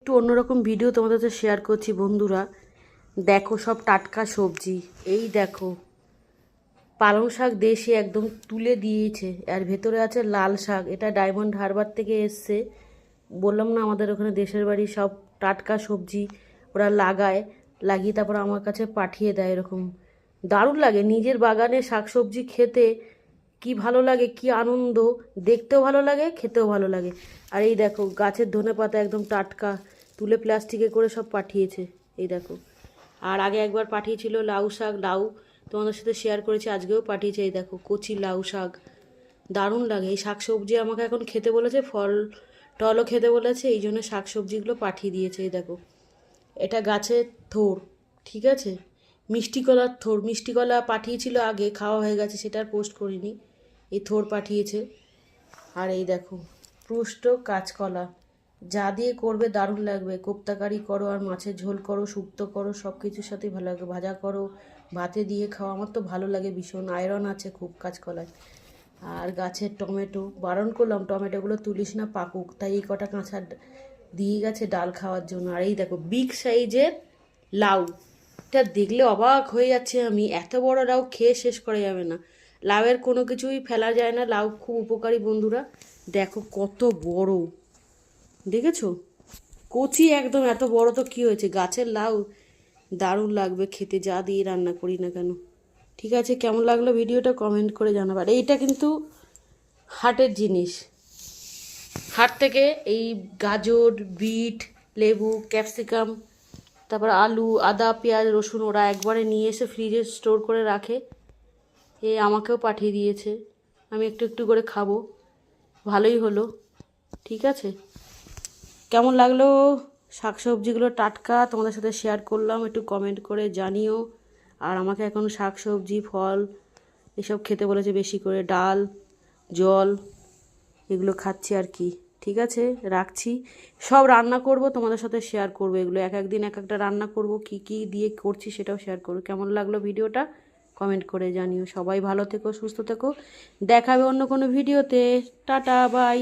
একটু অন্যরকম ভিডিও তোমাদের সাথে শেয়ার করছি বন্ধুরা। দেখো সব টাটকা সবজি, এই দেখো পালং শাক দেশি একদম তুলে দিয়েছে, আর ভেতরে আছে লাল শাক। এটা ডায়মন্ড হারবার থেকে এসছে। বললাম না আমাদের ওখানে দেশের বাড়ি সব টাটকা সবজি ওরা লাগায়, লাগিয়ে তারপর আমার কাছে পাঠিয়ে দেয়। এরকম দারুণ লাগে নিজের বাগানে শাক সবজি খেতে, কি ভালো লাগে, কি আনন্দ। দেখতেও ভালো লাগে, খেতেও ভালো লাগে। আর এই দেখো গাছের ধনেপাতা একদম টাটকা তুলে প্লাস্টিকে করে সব পাঠিয়েছে, এই দেখো। আর আগে একবার পাঠিয়েছিল লাউ শাক, লাউ তোমাদের সাথে শেয়ার করেছি, আজকেও পাঠিয়েছে। এই দেখো কচি লাউ শাক, দারুণ লাগে। এই শাক সবজি আমাকে এখন খেতে বলেছে, ফল টলও খেতে বলেছে, এই জন্য শাক সবজিগুলো পাঠিয়ে দিয়েছে। এই দেখো এটা গাছের থোড়, ঠিক আছে, মিষ্টি কলার থোড়। মিষ্টি কলা পাঠিয়েছিল আগে, খাওয়া হয়ে গেছে, সেটা আর পোস্ট করিনি। এই থোড় পাঠিয়েছে। আর এই দেখো পুষ্ট কাঁচকলা, যা দিয়ে করবে দারুণ লাগবে। কোপ্তাকারি করো, আর মাছের ঝোল করো, শুক্তো করো, সব কিছুর সাথেই ভালো লাগে। ভাজা করো, ভাতে দিয়ে খাওয়া, আমার তো ভালো লাগে ভীষণ। আয়রন আছে খুব কাঁচকলায়। আর গাছের টমেটো, বারণ করলাম টমেটোগুলো তুলিস না, পাকুক, তাই এই কটা কাঁচা দিয়ে গেছে ডাল খাওয়ার জন্য। আর এই দেখো বিগ সাইজের লাউ, এটা দেখলে অবাক হয়ে যাচ্ছে আমি, এত বড় লাউ খেয়ে শেষ করা যাবে না। লাউয়ের কোনো কিছুই ফেলা যায় না, লাউ খুব উপকারী বন্ধুরা। দেখো কত বড়, দেখেছো, কচি একদম, এত বড় তো কি হয়েছে, গাছের লাউ, দারুণ লাগবে খেতে যা দিয়ে রান্না করি না কেন। ঠিক আছে, কেমন লাগলো ভিডিওটা কমেন্ট করে জানাবে। আর এইটা কিন্তু হাটের জিনিস, হাট থেকে এই গাজর, বিট, লেবু, ক্যাপসিকাম, তারপর আলু, আদা, পেঁয়াজ, রসুন ওরা একবারে নিয়ে এসে ফ্রিজে স্টোর করে রাখে। এ আমাকেও পাঠিয়ে দিয়েছে, আমি একটু একটু করে খাবো, ভালোই হলো। ঠিক আছে, কেমন লাগলো শাকসবজিগুলো টাটকা তোমাদের সাথে শেয়ার করলাম, একটু কমেন্ট করে জানিও। আর আমাকে এখন শাকসবজি, ফল এসব খেতে বলেছে বেশি করে, ডাল, জল এগুলো খাচ্ছি আর কি। ঠিক আছে, রাখছি। সব রান্না করব তোমাদের সাথে শেয়ার করবো, এগুলো এক একদিন এক একটা রান্না করব, কি কি দিয়ে করছি সেটাও শেয়ার করবো। কেমন লাগলো ভিডিওটা কমেন্ট করে জানিও। সবাই ভালো থেকো, সুস্থ থেকো, দেখাবে অন্য কোনো ভিডিওতে। Tata, by.